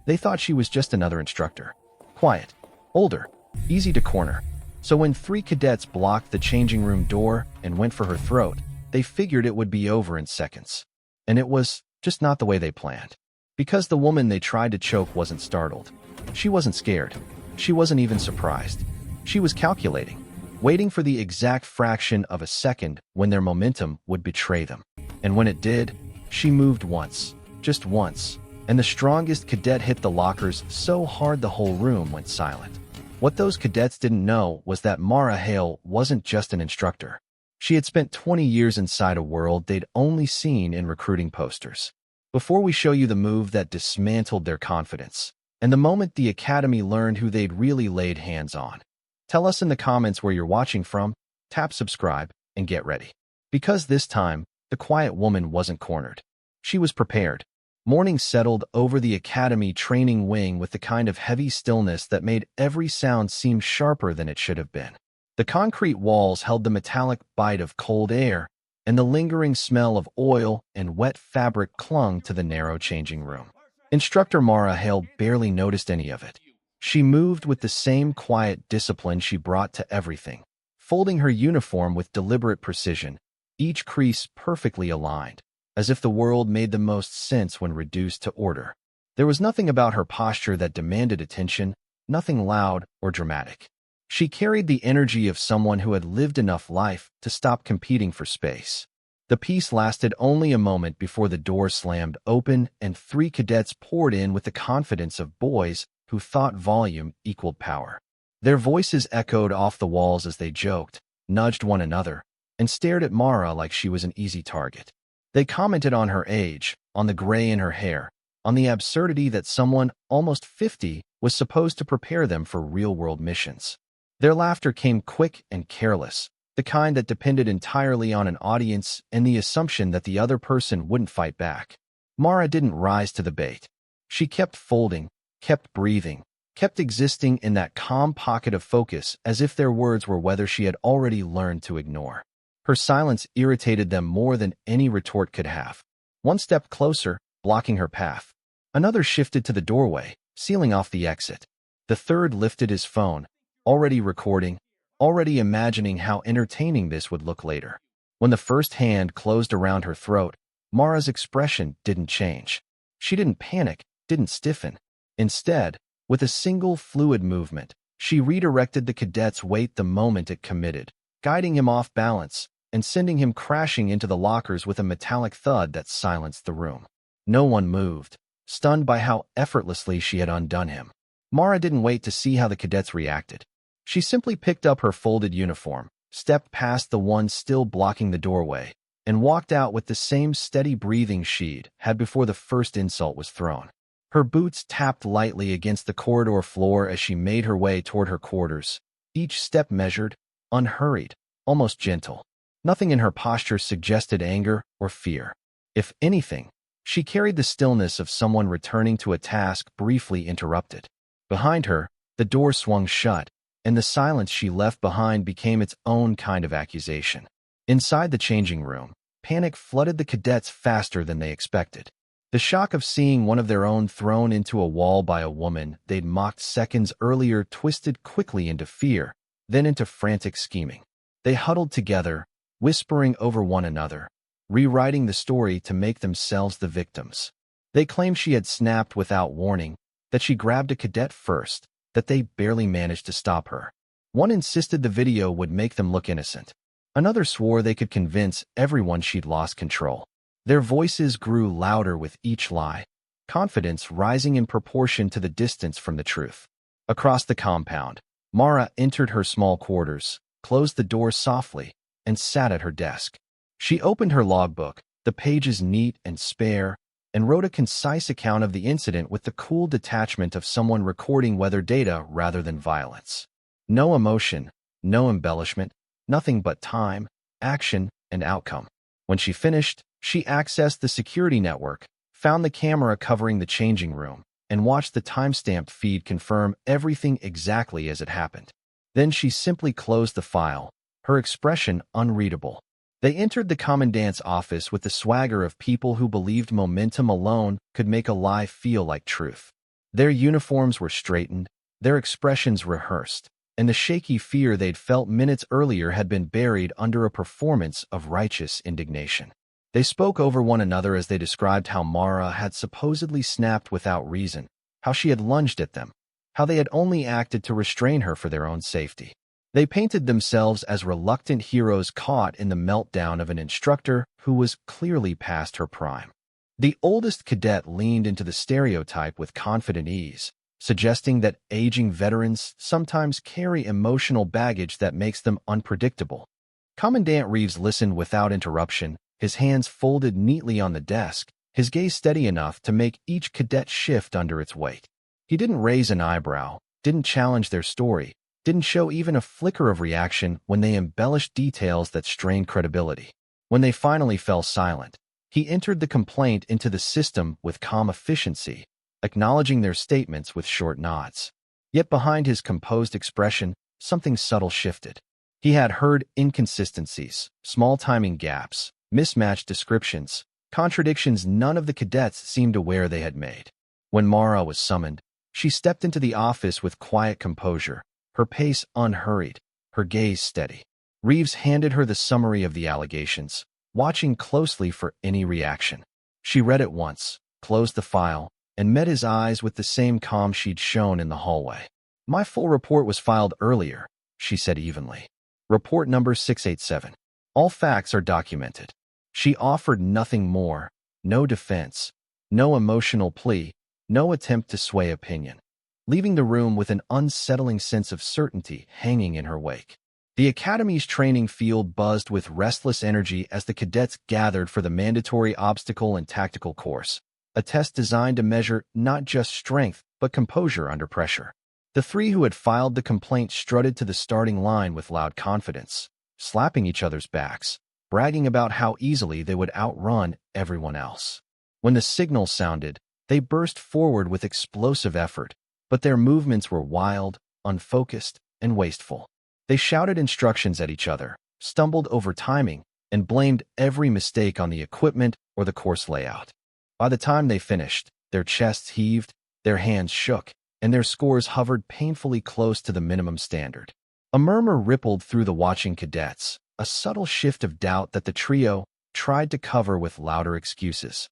They thought she was just another instructor. Quiet, older, easy to corner. So when 3 cadets blocked the changing room door and went for her throat, they figured it would be over in seconds. And it was just not the way they planned. Because the woman they tried to choke wasn't startled. She wasn't scared. She wasn't even surprised. She was calculating, waiting for the exact fraction of a second when their momentum would betray them. And when it did, she moved once, just once, and the strongest cadet hit the lockers so hard the whole room went silent. What those cadets didn't know was that Mara Hale wasn't just an instructor. She had spent 20 years inside a world they'd only seen in recruiting posters. Before we show you the move that dismantled their confidence, and the moment the Academy learned who they'd really laid hands on, tell us in the comments where you're watching from, tap subscribe, and get ready. Because this time, the quiet woman wasn't cornered. She was prepared. Morning settled over the Academy training wing with the kind of heavy stillness that made every sound seem sharper than it should have been. The concrete walls held the metallic bite of cold air, and the lingering smell of oil and wet fabric clung to the narrow changing room. Instructor Mara Hale barely noticed any of it. She moved with the same quiet discipline she brought to everything, folding her uniform with deliberate precision, each crease perfectly aligned, as if the world made the most sense when reduced to order. There was nothing about her posture that demanded attention, nothing loud or dramatic. She carried the energy of someone who had lived enough life to stop competing for space. The peace lasted only a moment before the door slammed open and 3 cadets poured in with the confidence of boys who thought volume equaled power. Their voices echoed off the walls as they joked, nudged one another, and stared at Mara like she was an easy target. They commented on her age, on the gray in her hair, on the absurdity that someone almost 50 was supposed to prepare them for real-world missions. Their laughter came quick and careless, the kind that depended entirely on an audience and the assumption that the other person wouldn't fight back. Mara didn't rise to the bait. She kept folding, kept breathing, kept existing in that calm pocket of focus as if their words were weather she had already learned to ignore. Her silence irritated them more than any retort could have. One stepped closer, blocking her path. Another shifted to the doorway, sealing off the exit. The third lifted his phone, already recording, already imagining how entertaining this would look later. When the first hand closed around her throat, Mara's expression didn't change. She didn't panic, didn't stiffen. Instead, with a single fluid movement, she redirected the cadet's weight the moment it committed, guiding him off balance and sending him crashing into the lockers with a metallic thud that silenced the room. No one moved, stunned by how effortlessly she had undone him. Mara didn't wait to see how the cadets reacted. She simply picked up her folded uniform, stepped past the one still blocking the doorway, and walked out with the same steady breathing she'd had before the first insult was thrown. Her boots tapped lightly against the corridor floor as she made her way toward her quarters, each step measured, unhurried, almost gentle. Nothing in her posture suggested anger or fear. If anything, she carried the stillness of someone returning to a task briefly interrupted. Behind her, the door swung shut, and the silence she left behind became its own kind of accusation. Inside the changing room, panic flooded the cadets faster than they expected. The shock of seeing one of their own thrown into a wall by a woman they'd mocked seconds earlier twisted quickly into fear, then into frantic scheming. They huddled together, whispering over one another, rewriting the story to make themselves the victims. They claimed she had snapped without warning, that she grabbed a cadet first, that they barely managed to stop her. One insisted the video would make them look innocent. Another swore they could convince everyone she'd lost control. Their voices grew louder with each lie, confidence rising in proportion to the distance from the truth. Across the compound, Mara entered her small quarters, closed the door softly, and sat at her desk. She opened her logbook, the pages neat and spare, and wrote a concise account of the incident with the cool detachment of someone recording weather data rather than violence. No emotion, no embellishment, nothing but time, action, and outcome. When she finished, she accessed the security network, found the camera covering the changing room, and watched the timestamped feed confirm everything exactly as it happened. Then she simply closed the file, her expression unreadable. They entered the commandant's office with the swagger of people who believed momentum alone could make a lie feel like truth. Their uniforms were straightened, their expressions rehearsed, and the shaky fear they'd felt minutes earlier had been buried under a performance of righteous indignation. They spoke over one another as they described how Mara had supposedly snapped without reason, how she had lunged at them, how they had only acted to restrain her for their own safety. They painted themselves as reluctant heroes caught in the meltdown of an instructor who was clearly past her prime. The oldest cadet leaned into the stereotype with confident ease, suggesting that aging veterans sometimes carry emotional baggage that makes them unpredictable. Commandant Reeves listened without interruption, his hands folded neatly on the desk, his gaze steady enough to make each cadet shift under its weight. He didn't raise an eyebrow, didn't challenge their story, didn't show even a flicker of reaction when they embellished details that strained credibility. When they finally fell silent, he entered the complaint into the system with calm efficiency, acknowledging their statements with short nods. Yet behind his composed expression, something subtle shifted. He had heard inconsistencies, small timing gaps, mismatched descriptions, contradictions none of the cadets seemed aware they had made. When Mara was summoned, she stepped into the office with quiet composure, her pace unhurried, her gaze steady. Reeves handed her the summary of the allegations, watching closely for any reaction. She read it once, closed the file, and met his eyes with the same calm she'd shown in the hallway. "My full report was filed earlier," she said evenly. "Report number 687. All facts are documented." She offered nothing more, no defense, no emotional plea, no attempt to sway opinion, leaving the room with an unsettling sense of certainty hanging in her wake. The Academy's training field buzzed with restless energy as the cadets gathered for the mandatory obstacle and tactical course, a test designed to measure not just strength but composure under pressure. The three who had filed the complaint strutted to the starting line with loud confidence, slapping each other's backs, bragging about how easily they would outrun everyone else. When the signal sounded, they burst forward with explosive effort, but their movements were wild, unfocused, and wasteful. They shouted instructions at each other, stumbled over timing, and blamed every mistake on the equipment or the course layout. By the time they finished, their chests heaved, their hands shook, and their scores hovered painfully close to the minimum standard. A murmur rippled through the watching cadets, a subtle shift of doubt that the trio tried to cover with louder excuses.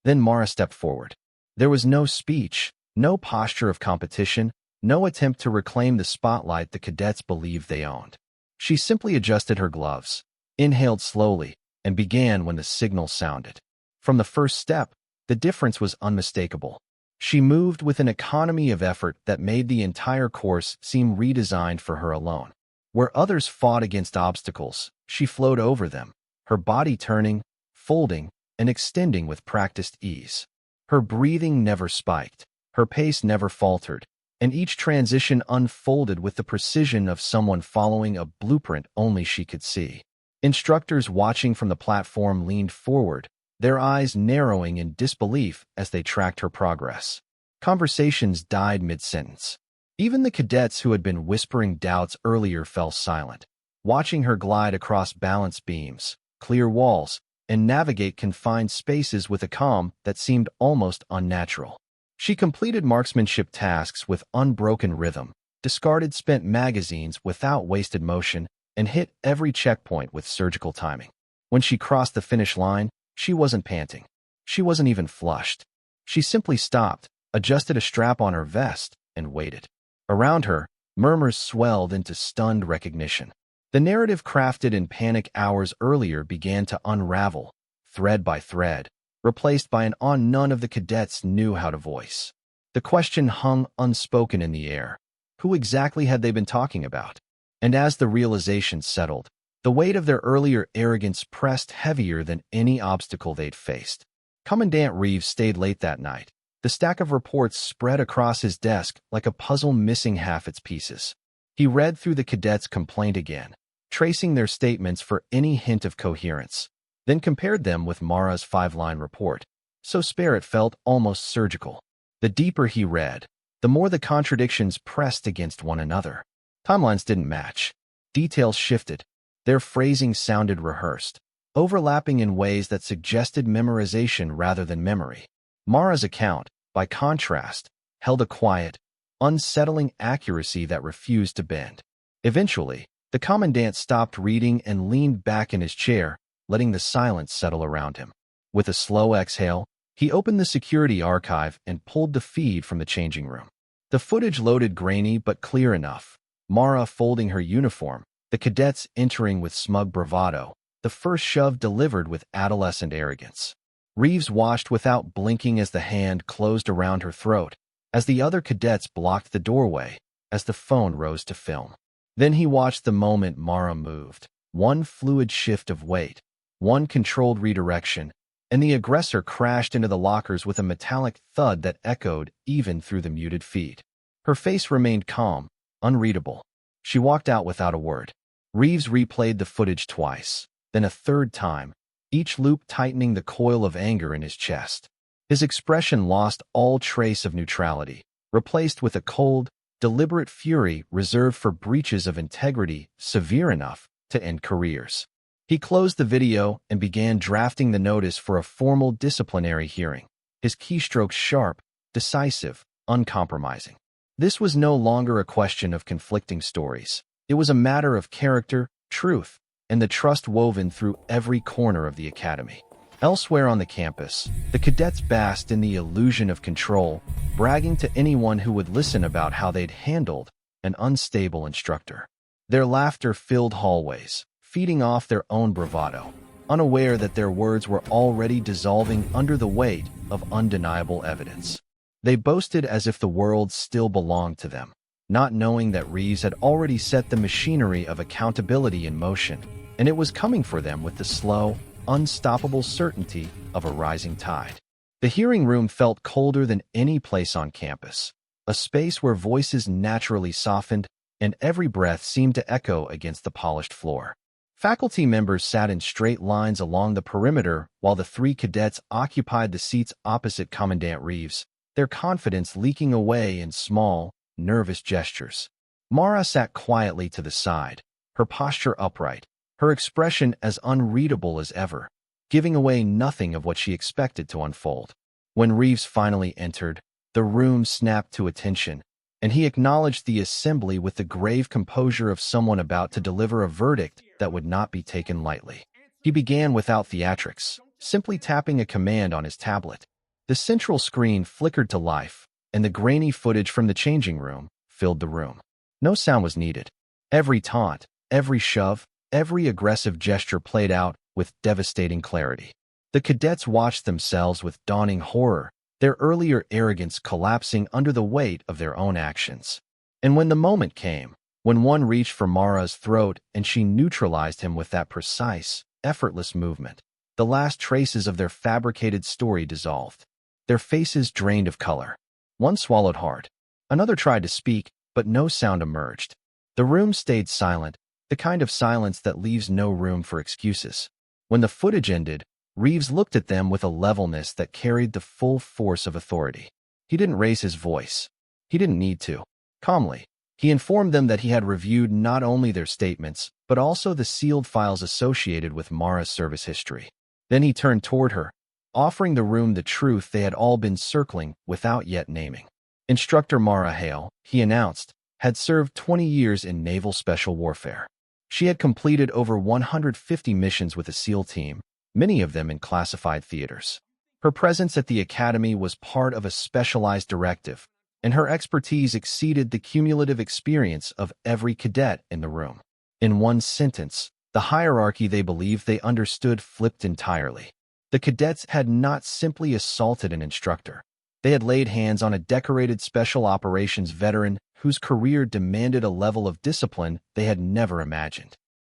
Then Mara stepped forward. There was no speech, no posture of competition, no attempt to reclaim the spotlight the cadets believed they owned. She simply adjusted her gloves, inhaled slowly, and began when the signal sounded. From the first step, the difference was unmistakable. She moved with an economy of effort that made the entire course seem redesigned for her alone. Where others fought against obstacles, she flowed over them, her body turning, folding, and extending with practiced ease. Her breathing never spiked, her pace never faltered, and each transition unfolded with the precision of someone following a blueprint only she could see. Instructors watching from the platform leaned forward, their eyes narrowing in disbelief as they tracked her progress. Conversations died mid-sentence. Even the cadets who had been whispering doubts earlier fell silent, watching her glide across balance beams, clear walls, and navigate confined spaces with a calm that seemed almost unnatural. She completed marksmanship tasks with unbroken rhythm, discarded spent magazines without wasted motion, and hit every checkpoint with surgical timing. When she crossed the finish line, she wasn't panting. She wasn't even flushed. She simply stopped, adjusted a strap on her vest, and waited. Around her, murmurs swelled into stunned recognition. The narrative crafted in panic hours earlier began to unravel, thread by thread, replaced by an on none of the cadets knew how to voice. The question hung unspoken in the air. Who exactly had they been talking about? And as the realization settled, the weight of their earlier arrogance pressed heavier than any obstacle they'd faced. Commandant Reeves stayed late that night. The stack of reports spread across his desk like a puzzle missing half its pieces. He read through the cadets' complaint again, tracing their statements for any hint of coherence, then compared them with Mara's 5-line report, so spare it felt almost surgical. The deeper he read, the more the contradictions pressed against one another. Timelines didn't match. Details shifted. Their phrasing sounded rehearsed, overlapping in ways that suggested memorization rather than memory. Mara's account, by contrast, held a quiet, unsettling accuracy that refused to bend. Eventually, the commandant stopped reading and leaned back in his chair, letting the silence settle around him. With a slow exhale, he opened the security archive and pulled the feed from the changing room. The footage loaded grainy but clear enough. Mara folding her uniform, the cadets entering with smug bravado, the first shove delivered with adolescent arrogance. Reeves watched without blinking as the hand closed around her throat, as the other cadets blocked the doorway, as the phone rose to film. Then he watched the moment Mara moved, one fluid shift of weight, one controlled redirection, and the aggressor crashed into the lockers with a metallic thud that echoed even through the muted feed. Her face remained calm, unreadable. She walked out without a word. Reeves replayed the footage twice, then a third time, each loop tightening the coil of anger in his chest. His expression lost all trace of neutrality, replaced with a cold, deliberate fury reserved for breaches of integrity severe enough to end careers. He closed the video and began drafting the notice for a formal disciplinary hearing, his keystrokes sharp, decisive, uncompromising. This was no longer a question of conflicting stories. It was a matter of character, truth, and the trust woven through every corner of the academy. Elsewhere on the campus, the cadets basked in the illusion of control, bragging to anyone who would listen about how they'd handled an unstable instructor. Their laughter filled hallways, feeding off their own bravado, unaware that their words were already dissolving under the weight of undeniable evidence. They boasted as if the world still belonged to them, not knowing that Reeves had already set the machinery of accountability in motion, and it was coming for them with the slow, unstoppable certainty of a rising tide. The hearing room felt colder than any place on campus, a space where voices naturally softened and every breath seemed to echo against the polished floor. Faculty members sat in straight lines along the perimeter while the three cadets occupied the seats opposite Commandant Reeves, their confidence leaking away in small, nervous gestures. Mara sat quietly to the side, her posture upright, her expression as unreadable as ever, giving away nothing of what she expected to unfold. When Reeves finally entered, the room snapped to attention, and he acknowledged the assembly with the grave composure of someone about to deliver a verdict that would not be taken lightly. He began without theatrics, simply tapping a command on his tablet. The central screen flickered to life, and the grainy footage from the changing room filled the room. No sound was needed. Every taunt, every shove, every aggressive gesture played out with devastating clarity. The cadets watched themselves with dawning horror, their earlier arrogance collapsing under the weight of their own actions. And when the moment came, when one reached for Mara's throat and she neutralized him with that precise, effortless movement, the last traces of their fabricated story dissolved. Their faces drained of color. One swallowed hard. Another tried to speak, but no sound emerged. The room stayed silent, the kind of silence that leaves no room for excuses. When the footage ended, Reeves looked at them with a levelness that carried the full force of authority. He didn't raise his voice. He didn't need to. Calmly, he informed them that he had reviewed not only their statements, but also the sealed files associated with Mara's service history. Then he turned toward her, offering the room the truth they had all been circling without yet naming. Instructor Mara Hale, he announced, had served 20 years in naval special warfare. She had completed over 150 missions with a SEAL team, many of them in classified theaters. Her presence at the academy was part of a specialized directive, and her expertise exceeded the cumulative experience of every cadet in the room. In one sentence, the hierarchy they believed they understood flipped entirely. The cadets had not simply assaulted an instructor. They had laid hands on a decorated special operations veteran whose career demanded a level of discipline they had never imagined.